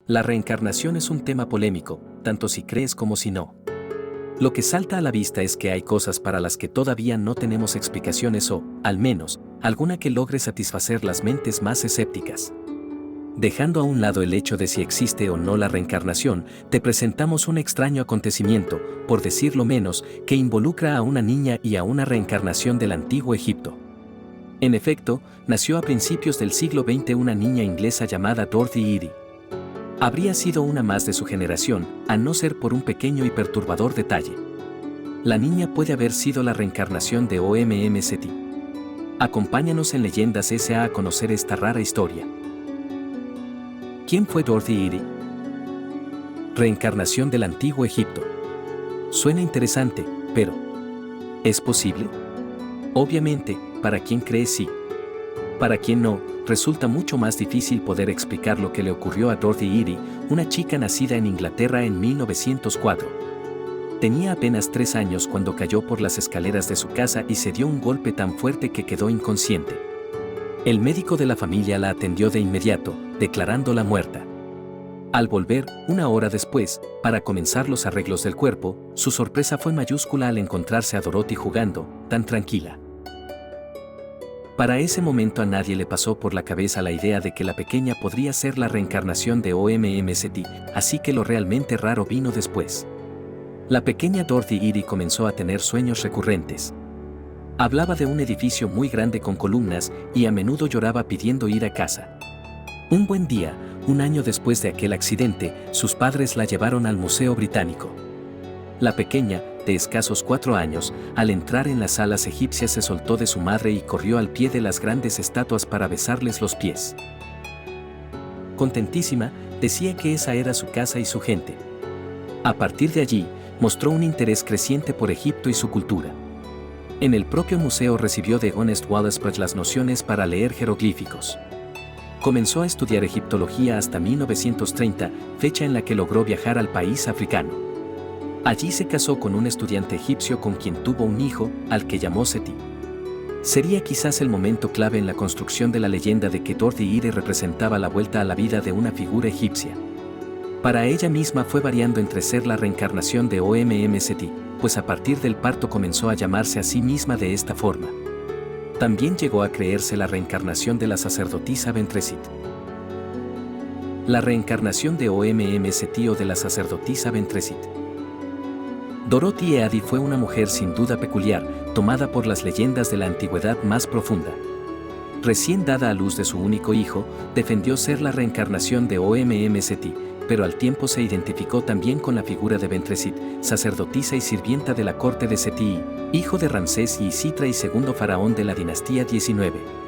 La reencarnación es un tema polémico, tanto si crees como si no. Lo que salta a la vista es que hay cosas para las que todavía no tenemos explicaciones o, al menos, alguna que logre satisfacer las mentes más escépticas. Dejando a un lado el hecho de si existe o no la reencarnación, te presentamos un extraño acontecimiento, por decirlo menos, que involucra a una niña y a una reencarnación del antiguo Egipto. En efecto, nació a principios del siglo XX una niña inglesa llamada Dorothy Eady. Habría sido una más de su generación, a no ser por un pequeño y perturbador detalle. La niña puede haber sido la reencarnación de Omm Seti. Acompáñanos en Leyendas S.A. a conocer esta rara historia. ¿Quién fue Dorothy Eady? Reencarnación del antiguo Egipto. Suena interesante, pero ¿es posible? Obviamente, para quien cree sí. Para quien no, resulta mucho más difícil poder explicar lo que le ocurrió a Dorothy Eady, una chica nacida en Inglaterra en 1904. Tenía apenas 3 años cuando cayó por las escaleras de su casa y se dio un golpe tan fuerte que quedó inconsciente. El médico de la familia la atendió de inmediato, declarándola muerta. Al volver, 1 hora después, para comenzar los arreglos del cuerpo, su sorpresa fue mayúscula al encontrarse a Dorothy jugando, tan tranquila. Para ese momento a nadie le pasó por la cabeza la idea de que la pequeña podría ser la reencarnación de Omm Seti, así que lo realmente raro vino después. La pequeña Dorothy Eady comenzó a tener sueños recurrentes. Hablaba de un edificio muy grande con columnas y a menudo lloraba pidiendo ir a casa. Un buen día, 1 año después de aquel accidente, sus padres la llevaron al Museo Británico. La pequeña, de escasos 4 años, al entrar en las salas egipcias se soltó de su madre y corrió al pie de las grandes estatuas para besarles los pies. Contentísima, decía que esa era su casa y su gente. A partir de allí, mostró un interés creciente por Egipto y su cultura. En el propio museo recibió de Honest Wallacebridge las nociones para leer jeroglíficos. Comenzó a estudiar egiptología hasta 1930, fecha en la que logró viajar al país africano. Allí se casó con un estudiante egipcio con quien tuvo un hijo, al que llamó Seti. Sería quizás el momento clave en la construcción de la leyenda de que Dorothy Eady representaba la vuelta a la vida de una figura egipcia. Para ella misma fue variando entre ser la reencarnación de Omm Seti, pues a partir del parto comenzó a llamarse a sí misma de esta forma. También llegó a creerse la reencarnación de la sacerdotisa Bentresit. La reencarnación de Omm Seti o de la sacerdotisa Bentresit. Dorothy Eady fue una mujer sin duda peculiar, tomada por las leyendas de la antigüedad más profunda. Recién dada a luz de su único hijo, defendió ser la reencarnación de Omm Seti, pero al tiempo se identificó también con la figura de Bentresit, sacerdotisa y sirvienta de la corte de Seti, hijo de Ramsés y Isitra y segundo faraón de la dinastía 19.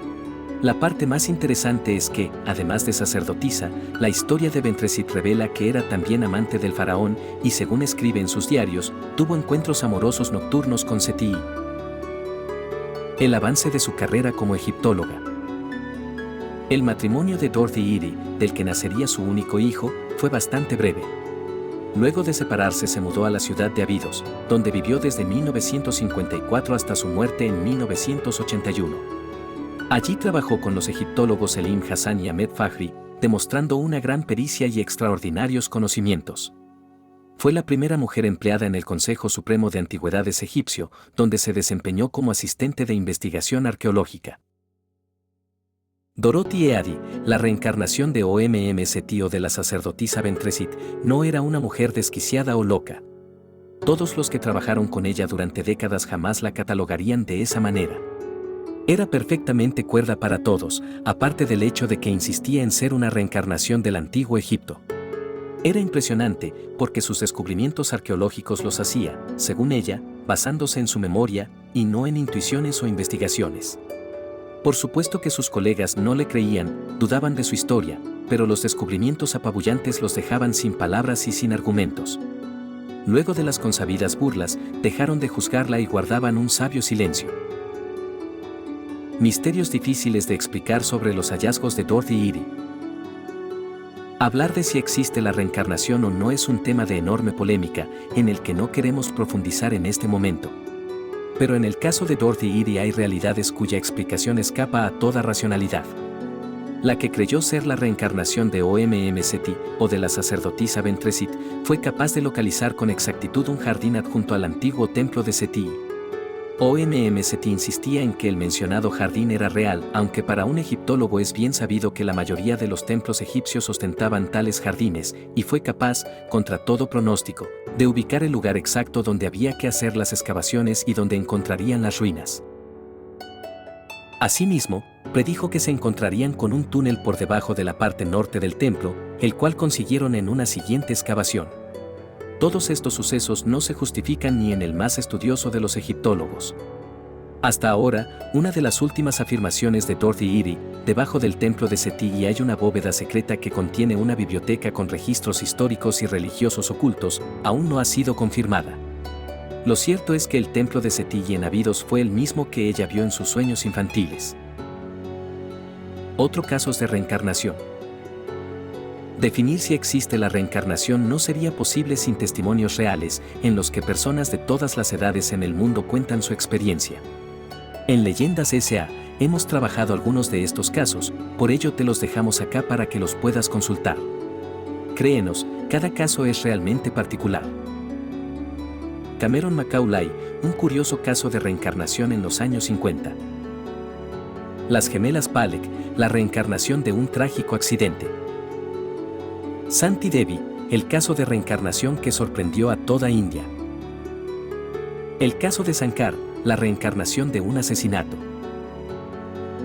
La parte más interesante es que, además de sacerdotisa, la historia de Bentresit revela que era también amante del faraón y, según escribe en sus diarios, tuvo encuentros amorosos nocturnos con Seti. El avance de su carrera como egiptóloga. El matrimonio de Dorothy Eady, del que nacería su único hijo, fue bastante breve. Luego de separarse se mudó a la ciudad de Abidos, donde vivió desde 1954 hasta su muerte en 1981. Allí trabajó con los egiptólogos Elim Hassan y Ahmed Fahri, demostrando una gran pericia y extraordinarios conocimientos. Fue la primera mujer empleada en el Consejo Supremo de Antigüedades egipcio, donde se desempeñó como asistente de investigación arqueológica. Dorothy Eady, la reencarnación de Omm Seti o de la sacerdotisa Bentresit, no era una mujer desquiciada o loca. Todos los que trabajaron con ella durante décadas jamás la catalogarían de esa manera. Era perfectamente cuerda para todos, aparte del hecho de que insistía en ser una reencarnación del antiguo Egipto. Era impresionante, porque sus descubrimientos arqueológicos los hacía, según ella, basándose en su memoria, y no en intuiciones o investigaciones. Por supuesto que sus colegas no le creían, dudaban de su historia, pero los descubrimientos apabullantes los dejaban sin palabras y sin argumentos. Luego de las consabidas burlas, dejaron de juzgarla y guardaban un sabio silencio. Misterios difíciles de explicar sobre los hallazgos de Dorothy Eady. Hablar de si existe la reencarnación o no es un tema de enorme polémica, en el que no queremos profundizar en este momento. Pero en el caso de Dorothy Eady hay realidades cuya explicación escapa a toda racionalidad. La que creyó ser la reencarnación de Om-Seti o de la sacerdotisa Ventresit, fue capaz de localizar con exactitud un jardín adjunto al antiguo templo de Seti. Om-Seti insistía en que el mencionado jardín era real, aunque para un egiptólogo es bien sabido que la mayoría de los templos egipcios ostentaban tales jardines, y fue capaz, contra todo pronóstico, de ubicar el lugar exacto donde había que hacer las excavaciones y donde encontrarían las ruinas. Asimismo, predijo que se encontrarían con un túnel por debajo de la parte norte del templo, el cual consiguieron en una siguiente excavación. Todos estos sucesos no se justifican ni en el más estudioso de los egiptólogos. Hasta ahora, una de las últimas afirmaciones de Dorothy Eady, debajo del templo de Seti y hay una bóveda secreta que contiene una biblioteca con registros históricos y religiosos ocultos, aún no ha sido confirmada. Lo cierto es que el templo de Seti en Abidos fue el mismo que ella vio en sus sueños infantiles. Otro casos de reencarnación. Definir si existe la reencarnación no sería posible sin testimonios reales, en los que personas de todas las edades en el mundo cuentan su experiencia. En Leyendas S.A. hemos trabajado algunos de estos casos, por ello te los dejamos acá para que los puedas consultar. Créenos, cada caso es realmente particular. Cameron Macaulay, un curioso caso de reencarnación en los años 50. Las gemelas Palek, la reencarnación de un trágico accidente. Santi Devi, el caso de reencarnación que sorprendió a toda India. El caso de Sankar, la reencarnación de un asesinato.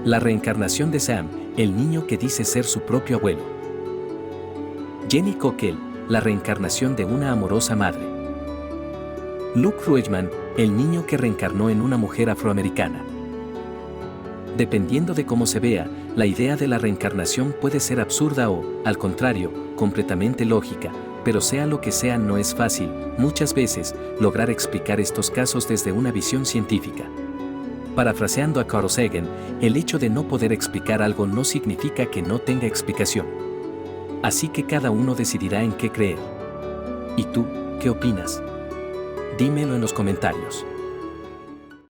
La reencarnación de Sam, el niño que dice ser su propio abuelo. Jenny Cockell, la reencarnación de una amorosa madre. Luke Ruegman, el niño que reencarnó en una mujer afroamericana. Dependiendo de cómo se vea, la idea de la reencarnación puede ser absurda o, al contrario, completamente lógica, pero sea lo que sea no es fácil, muchas veces, lograr explicar estos casos desde una visión científica. Parafraseando a Carl Sagan, el hecho de no poder explicar algo no significa que no tenga explicación. Así que cada uno decidirá en qué creer. ¿Y tú, qué opinas? Dímelo en los comentarios.